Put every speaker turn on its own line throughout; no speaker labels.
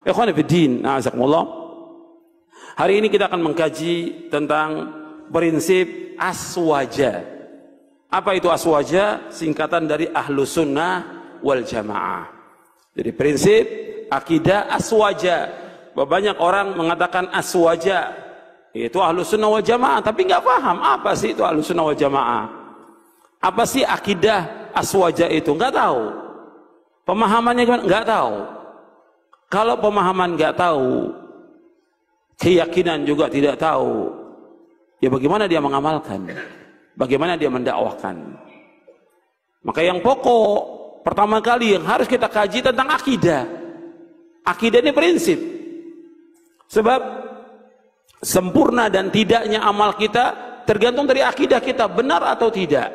Ikhwan fillah, a'azakumullah. Hari ini kita akan mengkaji tentang prinsip aswaja. Apa itu aswaja? Singkatan dari Ahlus Sunnah wal Jamaah. Jadi prinsip akidah aswaja. Banyak orang mengatakan aswaja itu Ahlus Sunnah wal Jamaah, tapi nggak paham apa sih itu Ahlus Sunnah wal Jamaah. Apa sih akidah aswaja itu? Nggak tahu. Pemahamannya gimana? Nggak tahu. Kalau pemahaman nggak tahu, keyakinan juga tidak tahu, ya bagaimana dia mengamalkan? Bagaimana dia mendakwahkan? Maka yang pokok pertama kali yang harus kita kaji tentang akidah. Akidah ini prinsip. Sebab sempurna dan tidaknya amal kita tergantung dari akidah kita, benar atau tidak.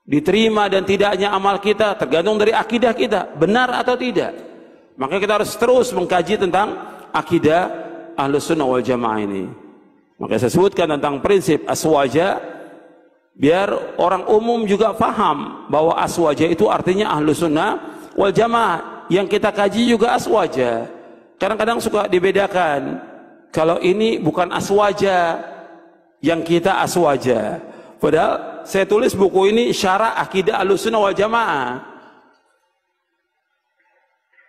Diterima dan tidaknya amal kita tergantung dari akidah kita, benar atau tidak. Maka kita harus terus mengkaji tentang akidah Ahlus Sunnah wal Jamaah ini. Maka saya sebutkan tentang prinsip aswaja biar orang umum juga paham bahwa aswaja itu artinya Ahlus Sunnah wal Jamaah. Yang kita kaji juga aswaja. Kadang-kadang suka dibedakan. Kalau ini bukan aswaja, yang kita aswaja. Padahal saya tulis buku ini syarah akidah Ahlus Sunnah wal Jamaah.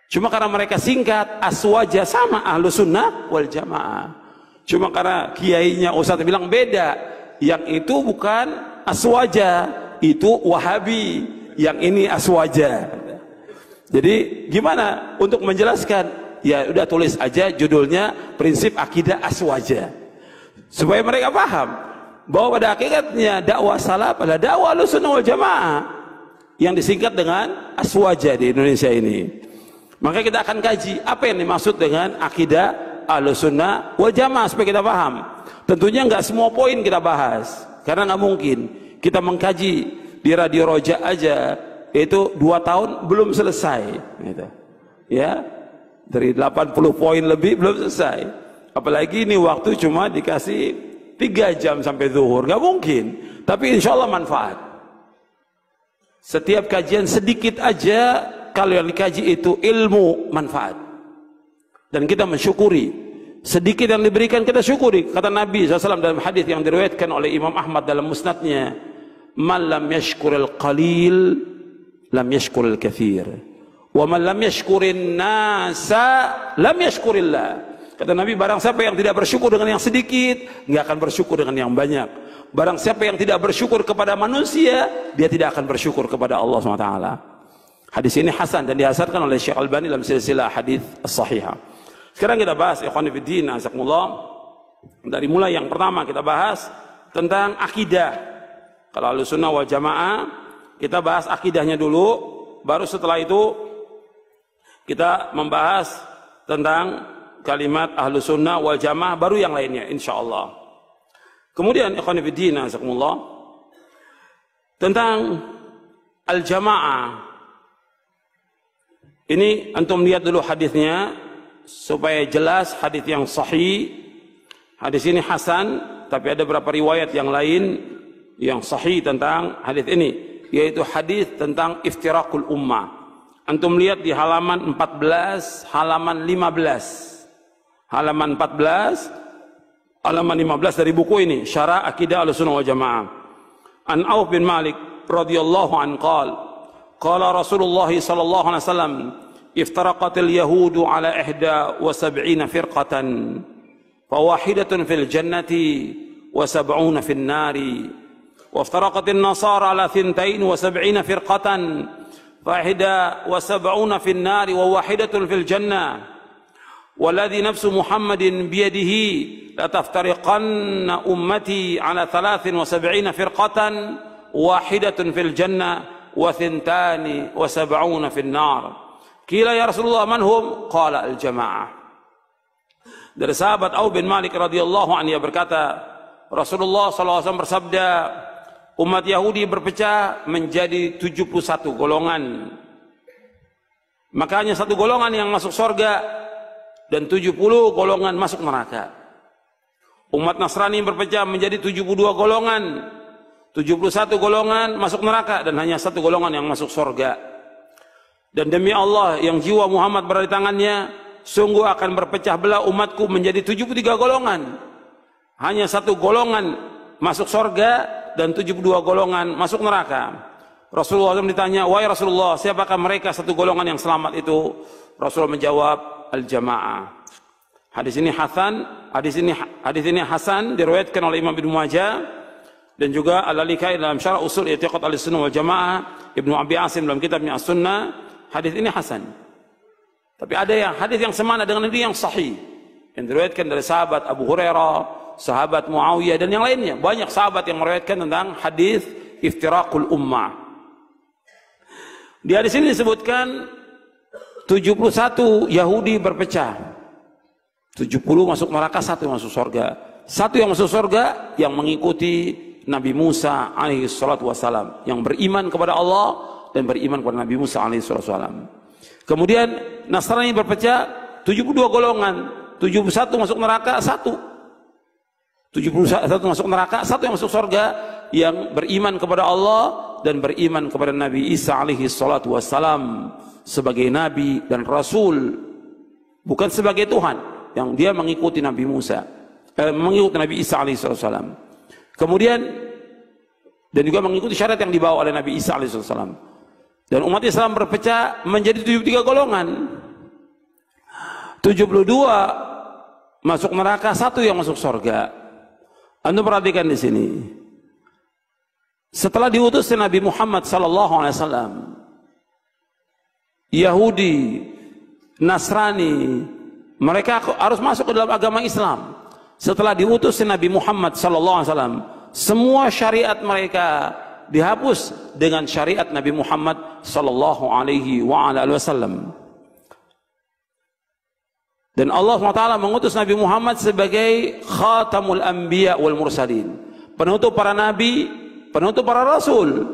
Cuma karena mereka singkat aswaja sama Ahlus Sunnah wal Jamaah. Cuma karena kiainya Ustaz bilang beda, yang itu bukan aswaja, itu Wahabi, yang ini aswaja. Jadi gimana untuk menjelaskan? Ya udah tulis aja judulnya prinsip akidah aswaja, supaya mereka paham bahwa pada hakikatnya dakwah salaf adalah dakwah Ahlus Sunnah wal Jamaah yang disingkat dengan aswaja di Indonesia ini. Maka kita akan kaji apa yang dimaksud dengan akidah Ahlus Sunnah wal Jamaah supaya kita paham. Tentunya nggak semua poin kita bahas karena nggak mungkin kita mengkaji di Radio Roja aja itu 2 tahun belum selesai, gitu. Ya, dari 80 poin lebih belum selesai. Apalagi ini waktu cuma dikasih 3 jam sampai zuhur, nggak mungkin. Tapi insya Allah manfaat. Setiap kajian sedikit aja kalau yang dikaji itu ilmu manfaat. Dan kita mensyukuri sedikit yang diberikan, kita syukuri. Kata Nabi SAW dalam hadis yang diriwayatkan oleh Imam Ahmad dalam musnadnya, man lam yashkuril qalil lam yashkuril kathir, wa man lam yashkurin nasa lam yashkurillah. Kata Nabi, barang siapa yang tidak bersyukur dengan yang sedikit, nggak akan bersyukur dengan yang banyak. Barang siapa yang tidak bersyukur kepada manusia, dia tidak akan bersyukur kepada Allah SWT. Hadis ini hasan dan dihasankan oleh Syekh Albani dalam silsilah hadis as-sahihah. Sekarang kita bahas ikhwan fillah, azakumullah. Dari mulai yang pertama kita bahas tentang akidah. Kalau Ahlus Sunnah wal Jamaah, kita bahas akidahnya dulu, baru setelah itu kita membahas tentang kalimat Ahlus Sunnah wal Jamaah, baru yang lainnya insyaallah. Kemudian ikhwan fillah, azakumullah, tentang al-jamaah. Ini antum lihat dulu hadisnya supaya jelas, hadis yang sahih. Hadis ini hasan, tapi ada beberapa riwayat yang lain yang sahih tentang hadis ini, yaitu hadis tentang iftirakul ummah. Antum lihat di halaman 14, halaman 15. Halaman 14, halaman 15 dari buku ini, Syarah Akidah Ahlussunnah wal Jamaah. An Auf bin Malik radhiyallahu anhu qala Rasulullah sallallahu alaihi wasallam iftaraqatil yahudu ala 71 firqatan fawahidatun fil jannati wa 70 fil nari wa iftaraqatin nasara ala 72 firqatan fa 71 fil nari wa wahidatun fil jannah والذي نفس محمد بيده لتفترقن أمتي على 73 فرقة واحدة في الجنة و72 في النار. قيل يا رسول الله من هم؟ قال الجماعة. Dari sahabat Auf bin Malik radhiyallahu anhu berkata, Rasulullah SAW bersabda, umat Yahudi berpecah menjadi 71 golongan. Maka hanya 1 golongan yang masuk surga dan 70 golongan masuk neraka. Umat Nasrani berpecah menjadi 72 golongan, 71 golongan masuk neraka dan hanya 1 golongan yang masuk surga. Dan demi Allah yang jiwa Muhammad berada di tangannya, sungguh akan berpecah belah umatku menjadi 73 golongan. Hanya satu golongan masuk surga dan 72 golongan masuk neraka. Rasulullah SAW ditanya, wahai Rasulullah, siapakah mereka satu golongan yang selamat itu? Rasulullah menjawab, al-jamaah. Hadis ini hasan diriwayatkan oleh Imam Ibnu Majah dan juga Al-Lalikai dalam Syarah Usul I'tiqad Ahlussunnah wal Jamaah, Ibnu Abi Asim dalam kitabnya As-Sunnah. Hadis ini hasan. Tapi ada yang hadis yang semana dengan ini yang sahih yang diriwayatkan dari sahabat Abu Hurairah, sahabat Muawiyah dan yang lainnya. Banyak sahabat yang meriwayatkan tentang hadis iftiraqul ummah. Di hadis ini disebutkan 71 Yahudi berpecah. 70 masuk neraka, 1 yang masuk surga. 1 yang masuk surga yang mengikuti Nabi Musa alaihi salatu wassalam, yang beriman kepada Allah dan beriman kepada Nabi Musa alaihi salatu wassalam. Kemudian Nasrani berpecah 72 golongan, 71 masuk neraka, 1. 71 masuk neraka, 1 yang masuk surga, yang beriman kepada Allah dan beriman kepada Nabi Isa alaihi salatu wassalam sebagai nabi dan rasul, bukan sebagai Tuhan, yang dia mengikuti Nabi Musa, mengikuti Nabi Isa alaihissalam. Kemudian dan juga mengikuti syariat yang dibawa oleh Nabi Isa alaihissalam. Dan umat Islam berpecah menjadi 73 golongan. 72 masuk neraka, 1 yang masuk surga. Anda perhatikan di sini. Setelah diutus Nabi Muhammad sallallahu alaihi wasallam, Yahudi, Nasrani, mereka harus masuk ke dalam agama Islam. Setelah diutus Nabi Muhammad sallallahu alaihi wasallam, semua syariat mereka dihapus dengan syariat Nabi Muhammad sallallahu alaihi wasallam. Dan Allah SWT mengutus Nabi Muhammad sebagai khatamul anbiya wal mursalin, penutup para nabi, penutup para rasul.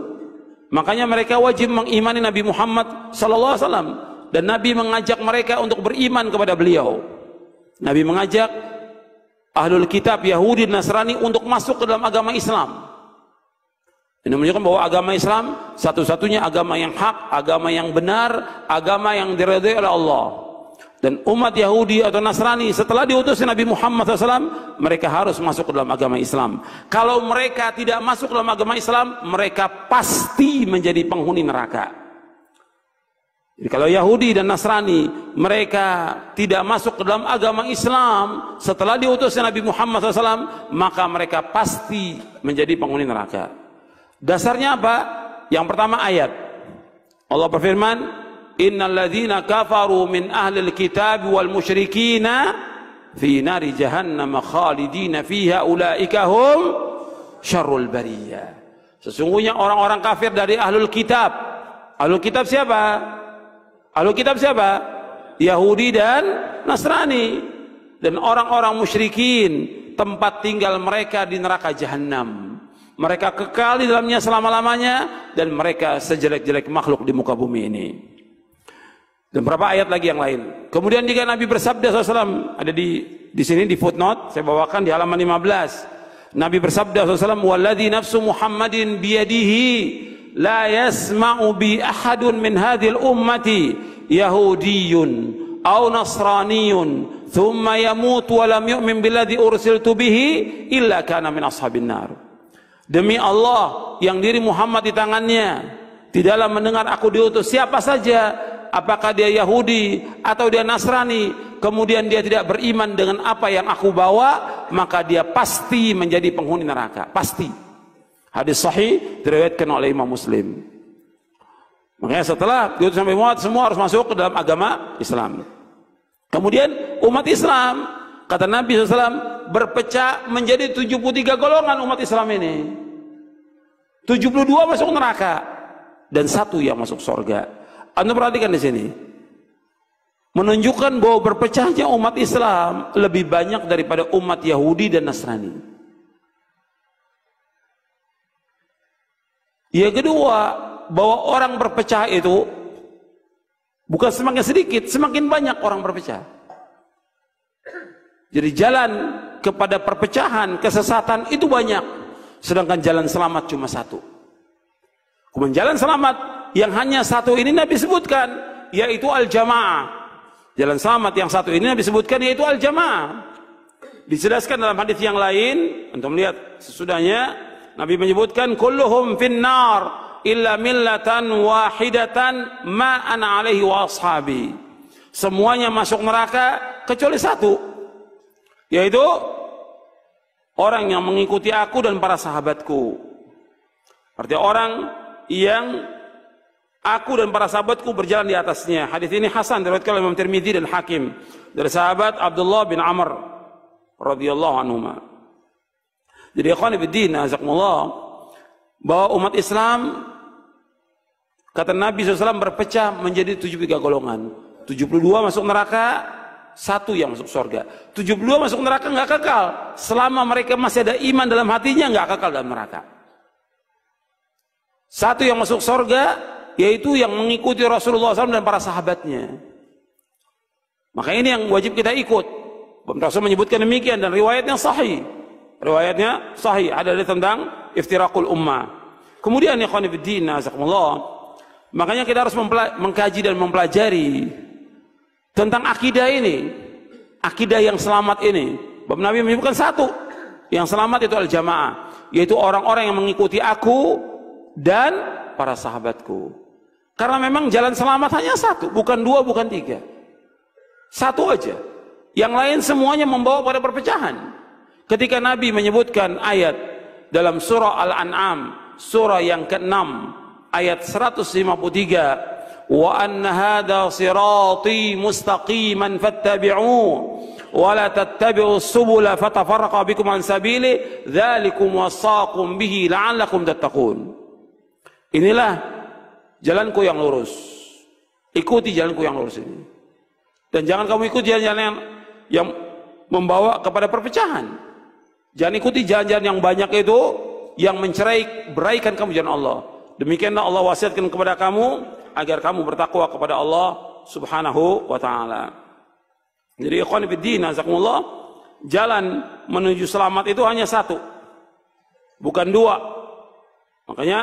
Makanya mereka wajib mengimani Nabi Muhammad sallallahu alaihi wasallam. Dan Nabi mengajak mereka untuk beriman kepada beliau. Nabi mengajak ahlul kitab Yahudi dan Nasrani untuk masuk ke dalam agama Islam. Ini menunjukkan bahwa agama Islam satu-satunya agama yang hak, agama yang benar, agama yang diridhai oleh Allah. Dan umat Yahudi atau Nasrani setelah diutus Nabi Muhammad SAW, mereka harus masuk ke dalam agama Islam. Kalau mereka tidak masuk ke dalam agama Islam, mereka pasti menjadi penghuni neraka. Jadi kalau Yahudi dan Nasrani mereka tidak masuk ke dalam agama Islam setelah diutus Nabi Muhammad SAW, maka mereka pasti menjadi penghuni neraka. Dasarnya apa? Yang pertama ayat Allah berfirman, innal ladzina kafaru min ahlil kitab wal musyrikina fi nari jahannam khalidina fiha ulaika hum syarrul bariyah. Sesungguhnya orang-orang kafir dari ahlul kitab. Ahlul kitab siapa? Ahlul kitab siapa? Yahudi dan Nasrani. Dan orang-orang musyrikin, tempat tinggal mereka di neraka jahanam. Mereka kekal di dalamnya selama-lamanya, dan mereka sejelek-jelek makhluk di muka bumi ini. Dan berapa ayat lagi yang lain. Kemudian jika Nabi bersabda SAW, ada di sini di footnote, saya bawakan di halaman 15. Nabi bersabda SAW, walladzi nafsu Muhammadin biyadihi la yasma'u bi ahadun min hadhil ummati yahudiyyun aw nasraniyun thumma yamut wa lam yu'min billadzi ursiltu bihi illa kana min ashabin nar. Demi Allah yang diri Muhammad di tangannya, tidaklah mendengar aku diutus siapa saja, apakah dia Yahudi atau dia Nasrani, kemudian dia tidak beriman dengan apa yang aku bawa, maka dia pasti menjadi penghuni neraka, pasti. Hadis sahih diriwayatkan oleh Imam Muslim. Makanya setelah diutus Nabi Muhammad, semua harus masuk ke dalam agama Islam. Kemudian umat Islam, kata Nabi SAW, berpecah menjadi 73 golongan umat Islam ini. 72 masuk neraka dan 1 yang masuk surga. Anda perhatikan di sini, menunjukkan bahwa berpecahnya umat Islam lebih banyak daripada umat Yahudi dan Nasrani. Yang kedua, bahwa orang berpecah itu bukan semakin sedikit, semakin banyak orang berpecah. Jadi jalan kepada perpecahan, kesesatan itu banyak, sedangkan jalan selamat cuma 1. Kemudian jalan selamat yang hanya 1 ini Nabi sebutkan, yaitu al-jamaah. Jalan selamat yang satu ini disebutkan yaitu al-jamaah. Dijelaskan dalam hadis yang lain, untuk melihat sesudahnya Nabi menyebutkan kulluhum finnar illa millatan wahidatan ma ana alaihi wa ashabi. Semuanya masuk neraka kecuali satu, yaitu orang yang mengikuti aku dan para sahabatku. Artinya orang yang aku dan para sahabatku berjalan di atasnya. Hadis ini hasan diriwayatkan oleh Imam Tirmidzi dan Hakim dari sahabat Abdullah bin Amr radhiyallahu anhuma. Jadi ikhwan fillah, azakumullah, bahwa umat Islam, kata Nabi SAW, berpecah menjadi 73 golongan. 72 masuk neraka, 1 yang masuk surga. 72 masuk neraka nggak kekal. Selama mereka masih ada iman dalam hatinya, nggak kekal dalam neraka. 1 yang masuk surga, yaitu yang mengikuti Rasulullah SAW dan para sahabatnya. Maka ini yang wajib kita ikut. Rasul menyebutkan demikian dan riwayatnya sahih. Riwayatnya sahih, ada tentang iftiraqul ummah. Kemudian ikhwan fillah, azakumullah, makanya kita harus mengkaji dan mempelajari tentang akidah ini, akidah yang selamat ini. Sebab Nabi menyebutkan 1 yang selamat itu al-jamaah, yaitu orang-orang yang mengikuti aku dan para sahabatku. Karena memang jalan selamat hanya 1, bukan 2, bukan 3. 1 aja. Yang lain semuanya membawa pada perpecahan. Ketika Nabi menyebutkan ayat dalam surah Al-An'am, surah yang ke-6, ayat 153, wa anna hadha sirati mustaqiman fattabi'uhu wa la tattabi'us subula fatafarraqa bikum an sabili dzalikum wasaqum bihi la'allakum tattaqun. Inilah jalanku yang lurus, ikuti jalanku yang lurus ini, dan jangan kamu ikuti jalan-jalan yang membawa kepada perpecahan. Jangan ikuti jalan-jalan yang banyak itu, yang beraikan kamu jalan Allah. Demikianlah Allah wasiatkan kepada kamu agar kamu bertakwa kepada Allah Subhanahu wa taala. Jadi ikhwan fillah, azakumullah, jalan menuju selamat itu hanya 1, bukan 2. Makanya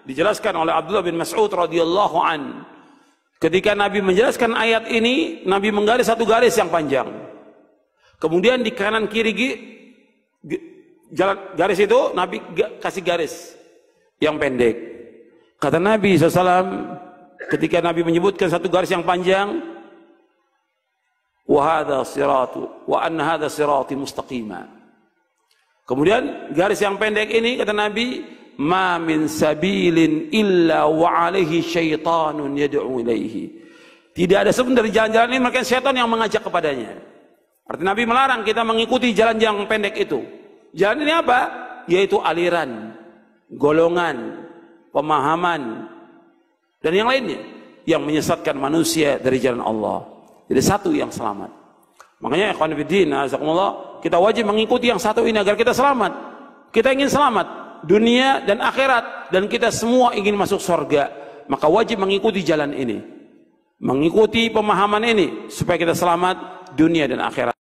dijelaskan oleh Abdullah bin Mas'ud radhiyallahu an, ketika Nabi menjelaskan ayat ini, Nabi menggaris 1 garis yang panjang. Kemudian di kanan kiri jalan garis itu Nabi kasih garis yang pendek. Kata Nabi SAW, ketika Nabi menyebutkan 1 garis yang panjang, wa hadha siratu wa anna hadha sirati mustaqima. Kemudian garis yang pendek ini kata Nabi, ma min sabilin illa wa alaihi syaitanun yad'u ilaihi. Tidak ada sebelum dari jalan-jalan ini maka syaitan yang mengajak kepadanya. Artinya Nabi melarang kita mengikuti jalan yang pendek itu. Jalan ini apa? Yaitu aliran, golongan, pemahaman, dan yang lainnya yang menyesatkan manusia dari jalan Allah. Jadi 1 yang selamat. Makanya ikhwan fillah, azakumullah, kita wajib mengikuti yang 1 ini agar kita selamat. Kita ingin selamat dunia dan akhirat, dan kita semua ingin masuk surga. Maka wajib mengikuti jalan ini, mengikuti pemahaman ini supaya kita selamat dunia dan akhirat.